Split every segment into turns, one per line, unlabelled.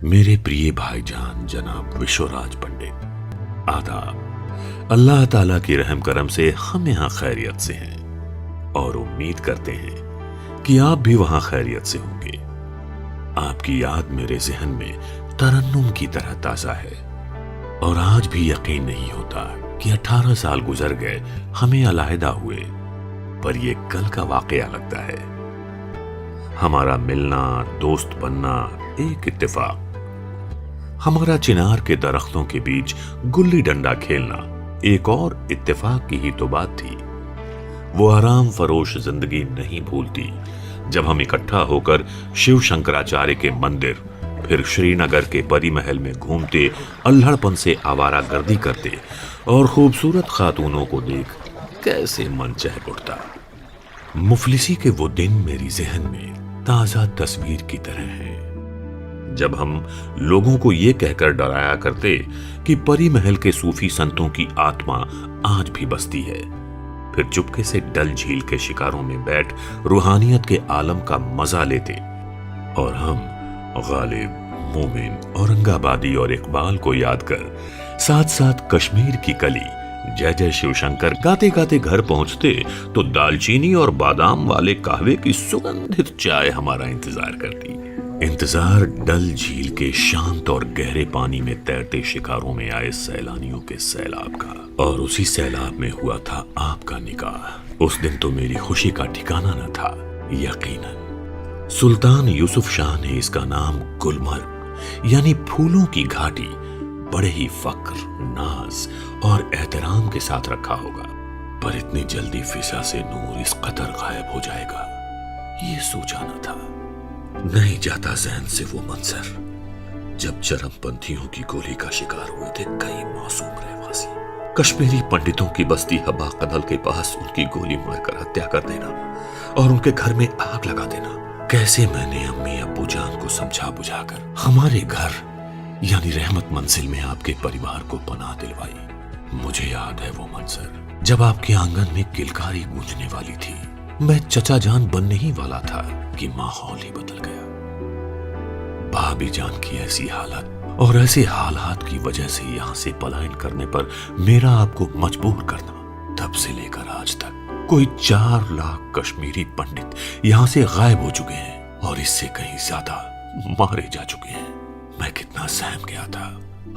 मेरे प्रिय भाईजान जनाब विश्वराज पंडित, आदाब। अल्लाह ताला की रहम करम से हम यहाँ खैरियत से हैं और उम्मीद करते हैं कि आप भी वहां खैरियत से होंगे। आपकी याद मेरे जहन में तरन्नुम की तरह ताजा है और आज भी यकीन नहीं होता कि 18 साल गुजर गए हमें अलहदा हुए, पर यह कल का वाकया लगता है। हमारा मिलना, दोस्त बनना एक इत्तेफाक, हमारा चिनार के दरख्तों के बीच गुल्ली डंडा खेलना एक और इत्तेफाक की ही तो बात थी। वो आराम फरोश जिंदगी नहीं भूलती जब हम इकट्ठा होकर शिव शंकराचार्य के मंदिर, फिर श्रीनगर के परी महल में घूमते, अल्हड़पन से आवारा गर्दी करते और खूबसूरत खातूनों को देख कैसे मन चहक उठता। मुफलिसी के वो दिन मेरी जहन में ताजा तस्वीर की तरह है जब हम लोगों को ये कहकर डराया करते कि परी महल के सूफी संतों की आत्मा आज भी बसती है, फिर चुपके से डल झील के शिकारों में बैठ रूहानियत के आलम का मजा लेते और हम गालिब, मोमिन, औरंगाबादी और इकबाल को याद कर साथ साथ कश्मीर की कली जय जय शिवशंकर गाते गाते घर पहुंचते तो दालचीनी और बादाम वाले कहवे की सुगंधित चाय हमारा इंतजार करती। इंतजार डल झील के शांत और गहरे पानी में तैरते शिकारों में आए सैलानियों के सैलाब का, और उसी सैलाब में हुआ था आपका निकाह। उस दिन तो मेरी खुशी का ठिकाना न था। यकीनन सुल्तान यूसुफ शाह ने इसका नाम गुलमर्ग यानी फूलों की घाटी बड़े ही फक्र, नाज और एहतराम के साथ रखा होगा, पर इतनी जल्दी फिजा से नूर इस कदर गायब हो जाएगा ये सोचा न था। नहीं जाता जहन से वो मंजर जब चरमपंथियों की गोली का शिकार हुए थे कई मासूम रहवासी। कश्मीरी पंडितों की बस्ती हब्बा कदल के पास उनकी गोली मारकर हत्या कर देना और उनके घर में आग लगा देना। कैसे मैंने अम्मी अब्बू जान को समझा बुझाकर हमारे घर यानी रहमत मंजिल में आपके परिवार को पनाह दिलवाई। मुझे याद है वो मंजर जब आपके आंगन में किलकारी गूंजने वाली थी। मैं चचा जान बनने ही वाला था कि माहौल ही बदल गया। भाभी जान की ऐसी हालत और ऐसे हालात की वजह से यहां से पलायन करने पर मेरा आपको मजबूर करना, तब से लेकर आज तक कोई 4 लाख कश्मीरी पंडित यहां से गायब हो चुके हैं और इससे कहीं ज्यादा मारे जा चुके हैं। मैं कितना सहम गया था।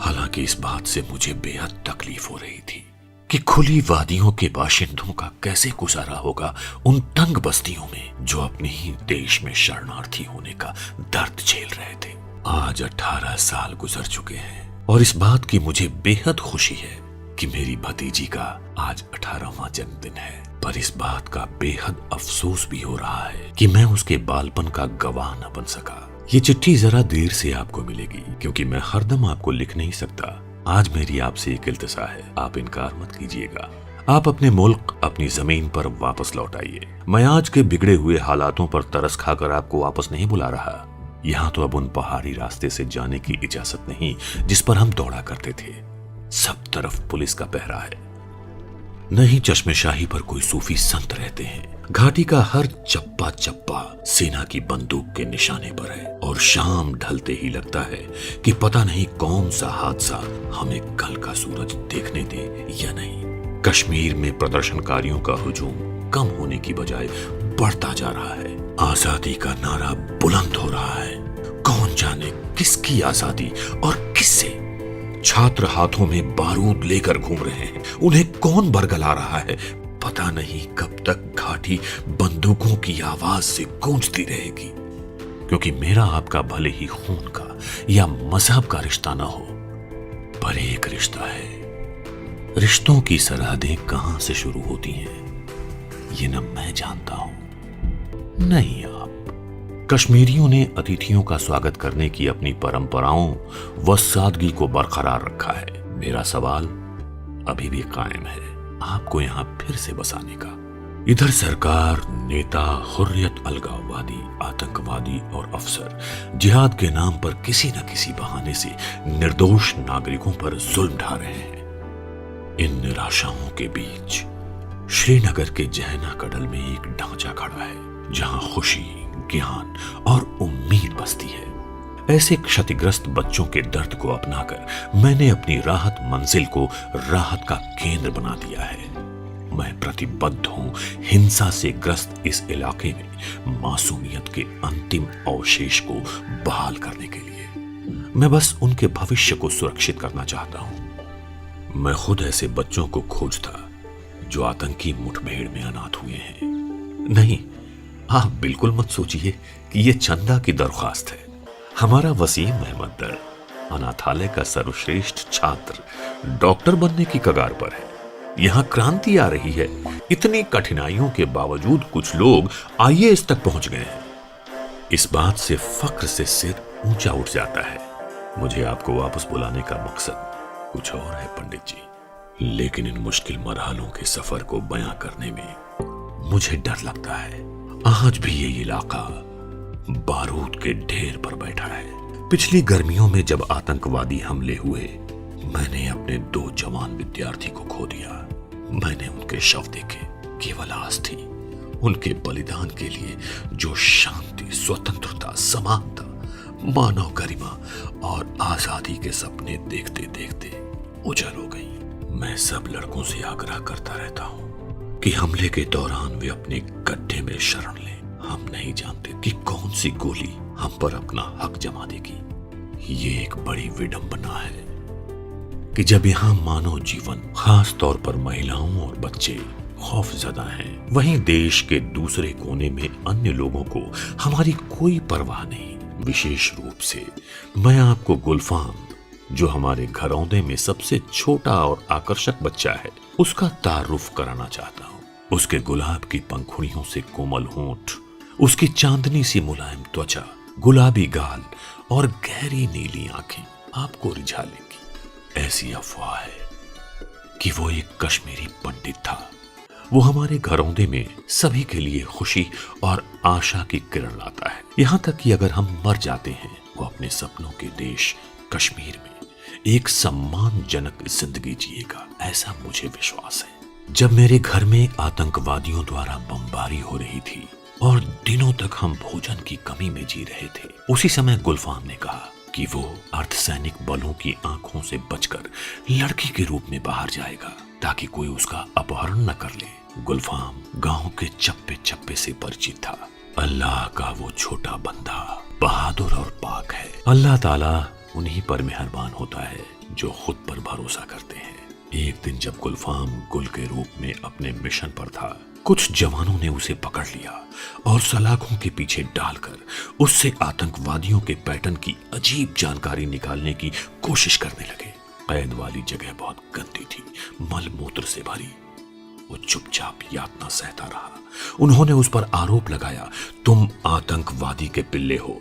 हालांकि इस बात से मुझे बेहद तकलीफ हो रही थी कि खुली वादियों के बाशिंदों का कैसे गुजारा होगा उन तंग बस्तियों में जो अपने ही देश में शरणार्थी होने का दर्द झेल रहे थे। आज 18 साल गुजर चुके हैं और इस बात की मुझे बेहद खुशी है कि मेरी भतीजी का आज 18वां जन्मदिन है, पर इस बात का बेहद अफसोस भी हो रहा है कि मैं उसके बालपन का गवाह न बन सका। ये चिट्ठी जरा देर से आपको मिलेगी क्योंकि मैं हरदम आपको लिख नहीं सकता। आज मेरी आपसे एक इल्तिसा है, आप इनकार मत कीजिएगा। आप अपने मुल्क, अपनी जमीन पर वापस लौट आइए। मैं आज के बिगड़े हुए हालातों पर तरस खाकर आपको वापस नहीं बुला रहा। यहाँ तो अब उन पहाड़ी रास्ते से जाने की इजाजत नहीं जिस पर हम दौड़ा करते थे। सब तरफ पुलिस का पहरा है। नहीं चश्मेशाही पर कोई सूफी संत रहते हैं। घाटी का हर चप्पा चप्पा सेना की बंदूक के निशाने पर है और शाम ढलते ही लगता है कि पता नहीं कौन सा हादसा हमें कल का सूरज देखने दे या नहीं। कश्मीर में प्रदर्शनकारियों का हुजूम कम होने की बजाय बढ़ता जा रहा है। आजादी का नारा बुलंद हो रहा है। कौन जाने किसकी आजादी और किससे। छात्र हाथों में बारूद लेकर घूम रहे हैं। उन्हें कौन बरगला रहा है पता नहीं। कब तक घाटी बंदूकों की आवाज से गूंजती रहेगी, क्योंकि मेरा आपका भले ही खून का या मजहब का रिश्ता ना हो, पर एक रिश्ता है। रिश्तों की सरहदें कहां से शुरू होती हैं ये न मैं जानता हूं नहीं आप। कश्मीरियों ने अतिथियों का स्वागत करने की अपनी परंपराओं व सादगी को बरकरार रखा है। मेरा सवाल अभी भी कायम है आपको यहां फिर से बसाने का। इधर सरकार, नेता, हुर्रियत अलगाववादी, आतंकवादी और अफसर जिहाद के नाम पर किसी न किसी बहाने से निर्दोष नागरिकों पर जुल्म ढा रहे हैं। इन निराशाओं के बीच श्रीनगर के जहना कडल में एक ढांचा खड़ा है जहां खुशी, ज्ञान और उम्मीद बसती है। ऐसे क्षतिग्रस्त बच्चों के दर्द को अपनाकर मैंने अपनी राहत मंजिल को राहत का केंद्र बना दिया है। मैं प्रतिबद्ध हूं हिंसा से ग्रस्त इस इलाके में मासूमियत के अंतिम अवशेष को बहाल करने के लिए। मैं बस उनके भविष्य को सुरक्षित करना चाहता हूं। मैं खुद ऐसे बच्चों को खोजता जो आतंकी मुठभेड़ में अनाथ हुए हैं। नहीं, आप बिल्कुल मत सोचिए कि यह चंदा की दरख्वास्त है। हमारा वसीम अहमद दर अनाथालय का सर्वश्रेष्ठ छात्र डॉक्टर बनने की कगार पर है। यहां क्रांति आ रही है। इतनी कठिनाइयों के बावजूद कुछ लोग आईएएस तक पहुंच गए हैं। इस बात से फक्र से सिर ऊंचा उठ जाता है। मुझे आपको वापस बुलाने का मकसद कुछ और है पंडित जी, लेकिन इन मुश्किल मरहलों के सफर को बयां करने में मुझे डर लगता है। आज भी ये इलाका बारूद के ढेर पर बैठा है। पिछली गर्मियों में जब आतंकवादी हमले हुए, मैंने अपने 2 जवान विद्यार्थी को खो दिया। मैंने उनके शव देखे, केवल आस थी उनके बलिदान के लिए जो शांति, स्वतंत्रता, समानता, मानव गरिमा और आजादी के सपने देखते देखते उजल हो गई। मैं सब लड़कों से आग्रह करता रहता हूं कि हमले के दौरान वे अपने गड्ढे में शरण लें। हम नहीं जानते कि कौन सी गोली हम पर अपना हक जमा देगी। ये एक बड़ी विडंबना है कि जब यहाँ मानव जीवन, खास तौर पर महिलाओं और बच्चे खौफजदा हैं, वहीं देश के दूसरे कोने में अन्य लोगों को हमारी कोई परवाह नहीं। विशेष रूप से मैं आपको गुलफाम, जो हमारे घरौंदे में सबसे छोटा और आकर्षक बच्चा है, उसका तारुफ कराना चाहता हूँ। उसके गुलाब की पंखुड़ियों से कोमल होंठ, उसकी चांदनी सी मुलायम त्वचा, गुलाबी गाल और गहरी नीली आंखें आपको रिझा लेंगी। ऐसी अफवाह है कि वो एक कश्मीरी पंडित था। वो हमारे घरौंदे में सभी के लिए खुशी और आशा की किरण लाता है। यहां तक कि अगर हम मर जाते हैं, वो अपने सपनों के देश कश्मीर में एक सम्मानजनक जिंदगी जिएगा, ऐसा मुझे विश्वास है। जब मेरे घर में आतंकवादियों द्वारा बमबारी हो रही थी और दिनों तक हम भोजन की कमी में जी रहे थे, उसी समय गुलफाम ने कहा कि वो अर्धसैनिक बलों की आंखों से बचकर लड़की के रूप में बाहर जाएगा ताकि कोई उसका अपहरण न कर ले। गुलफाम गांव के चप्पे चप्पे से परिचित था। अल्लाह का वो छोटा बंदा बहादुर और पाक है। अल्लाह ताला उन्हीं पर मेहरबान होता है जो खुद पर भरोसा करते हैं। एक दिन जब गुलफाम गुल के रूप में अपने मिशन पर था, कुछ जवानों ने उसे पकड़ लिया और सलाखों के पीछे डालकर उससे आतंकवादियों के पैटर्न की अजीब जानकारी निकालने की कोशिश करने लगे। कैद वाली जगह बहुत गंदी थी, मल मूत्र से भरी। वो चुपचाप यातना सहता रहा। उन्होंने उस पर आरोप लगाया, तुम आतंकवादी के पिल्ले हो,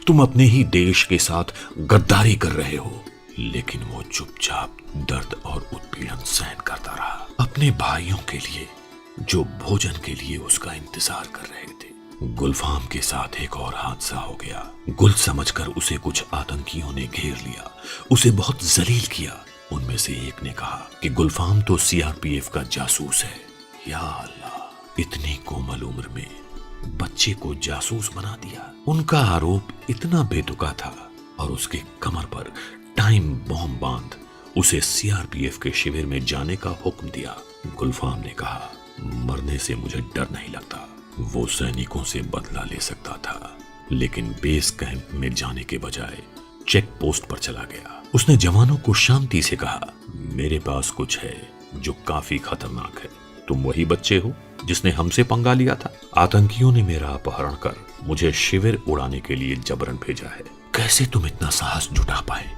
तुम अपने ही देश के साथ गद्दारी कर रहे हो। लेकिन वो चुपचाप दर्द और उत्पीड़न सहन करता रहा, अपने भाइयों के लिए जो भोजन के लिए उसका इंतजार कर रहे थे। गुलफाम के साथ एक और हादसा हो गया। गुल समझकर उसे कुछ आतंकियों ने घेर लिया, उसे बहुत जलील किया। उनमें से एक ने कहा कि गुलफाम तो सीआरपीएफ का जासूस है। या अल्लाह, इतनी कोमल उम्र में बच्चे को जासूस बना दिया। उनका आरोप इतना बेतुका था और उसके कमर पर टाइम बॉम्ब बांध उसे सीआरपीएफ के शिविर में जाने का हुक्म दिया। गुलफाम ने कहा, मरने से मुझे डर नहीं लगता। वो सैनिकों से बदला ले सकता था, लेकिन बेस कैंप में जाने के बजाय चेक पोस्ट पर चला गया। उसने जवानों को शांति से कहा, मेरे पास कुछ है जो काफी खतरनाक है। तुम वही बच्चे हो जिसने हमसे पंगा लिया था। आतंकियों ने मेरा अपहरण कर मुझे शिविर उड़ाने के लिए जबरन भेजा है। कैसे तुम इतना साहस जुटा पाए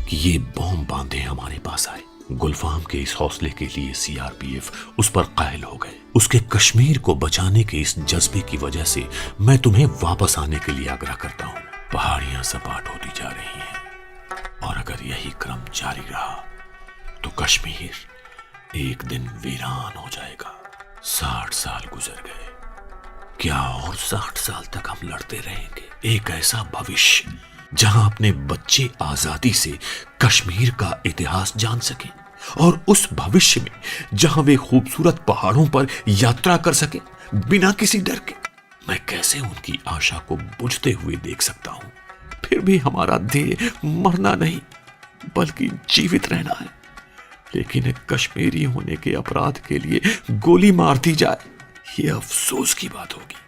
कि ये बॉम्ब बांधे हमारे पास आए? गुलफाम के इस हौसले के लिए सीआरपीएफ उस पर कायल हो गए। उसके कश्मीर को बचाने के इस जज्बे की वजह से मैं तुम्हें वापस आने के लिए आग्रह करता हूँ। पहाड़ियां सपाट होती जा रही हैं और अगर यही क्रम जारी रहा तो कश्मीर एक दिन वीरान हो जाएगा। 60 साल गुजर गए, क्या और 60 साल तक हम लड़ते रहेंगे? एक ऐसा भविष्य जहां अपने बच्चे आजादी से कश्मीर का इतिहास जान सकें और उस भविष्य में जहां वे खूबसूरत पहाड़ों पर यात्रा कर सकें बिना किसी डर के। मैं कैसे उनकी आशा को बुझते हुए देख सकता हूं? फिर भी हमारा ध्येय मरना नहीं बल्कि जीवित रहना है। लेकिन एक कश्मीरी होने के अपराध के लिए गोली मार दी जाए, यह अफसोस की बात होगी।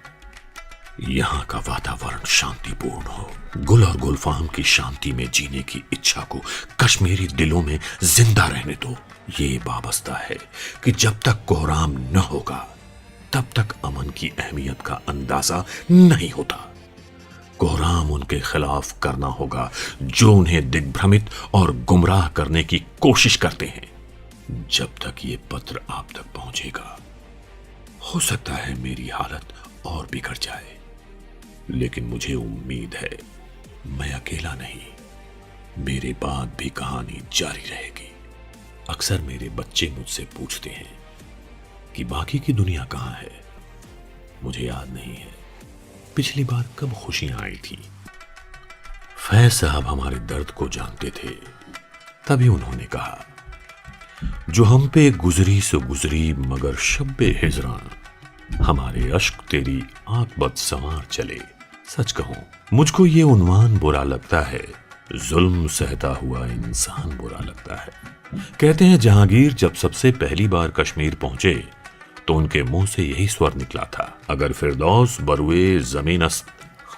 यहां का वातावरण शांतिपूर्ण हो, गुल और गुलफाम की शांति में जीने की इच्छा को कश्मीरी दिलों में जिंदा रहने दो। ये वाबस्ता है कि जब तक कोहराम न होगा तब तक अमन की अहमियत का अंदाजा नहीं होता। कोहराम उनके खिलाफ करना होगा जो उन्हें दिग्भ्रमित और गुमराह करने की कोशिश करते हैं। जब तक ये पत्र आप तक पहुंचेगा, हो सकता है मेरी हालत और बिगड़ जाए, लेकिन मुझे उम्मीद है मैं अकेला नहीं, मेरे बाद भी कहानी जारी रहेगी। अक्सर मेरे बच्चे मुझसे पूछते हैं कि बाकी की दुनिया कहां है। मुझे याद नहीं है पिछली बार कब खुशियां आई थी। फैज साहब हमारे दर्द को जानते थे, तभी उन्होंने कहा, जो हम पे गुजरी सो गुजरी मगर शब्बे हिजरान, हमारे अश्क तेरी आंख बद संवार चले। सच कहूं मुझको ये उन्वान बुरा लगता है, जुल्म सहता हुआ इंसान बुरा लगता है। कहते हैं जहांगीर जब सबसे पहली बार कश्मीर पहुंचे तो उनके मुंह से यही स्वर निकला था, अगर फिरदौस बरुए जमीन अस्त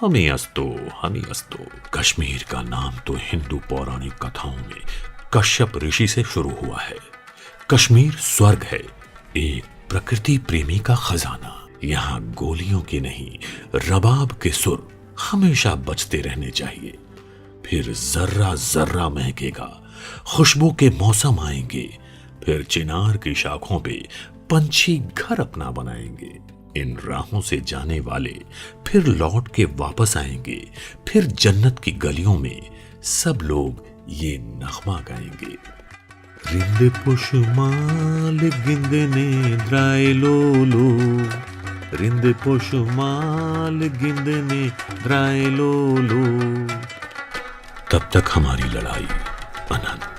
हमी अस्तो। कश्मीर का नाम तो हिंदू पौराणिक कथाओं में कश्यप ऋषि से शुरू हुआ है। कश्मीर स्वर्ग है, एक प्रकृति प्रेमी का खजाना। यहाँ गोलियों के नहीं, रबाब के सुर हमेशा बजते रहने चाहिए। फिर जर्रा जर्रा महकेगा, खुशबू के मौसम आएंगे, फिर चिनार की शाखों पे पंछी घर अपना बनाएंगे। इन राहों से जाने वाले फिर लौट के वापस आएंगे, फिर जन्नत की गलियों में सब लोग ये नगमा गाएंगे। रिंद पुष्माल गिंदने द्राय लोलो, रिंद पुष्माल गिंदने द्राय लोलो। तब तक हमारी लड़ाई अनंत,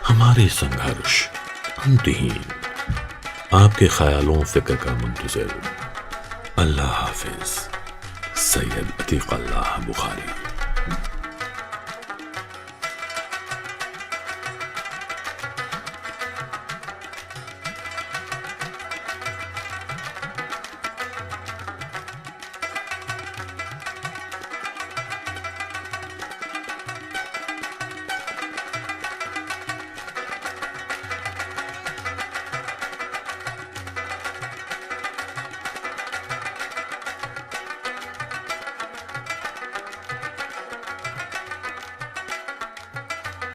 हमारे संघर्ष अंतहीन। आपके ख्यालों फिक्र का मुंतज़िर। अल्लाह हाफिज। सैयद अतीक अल्लाह बुखारी।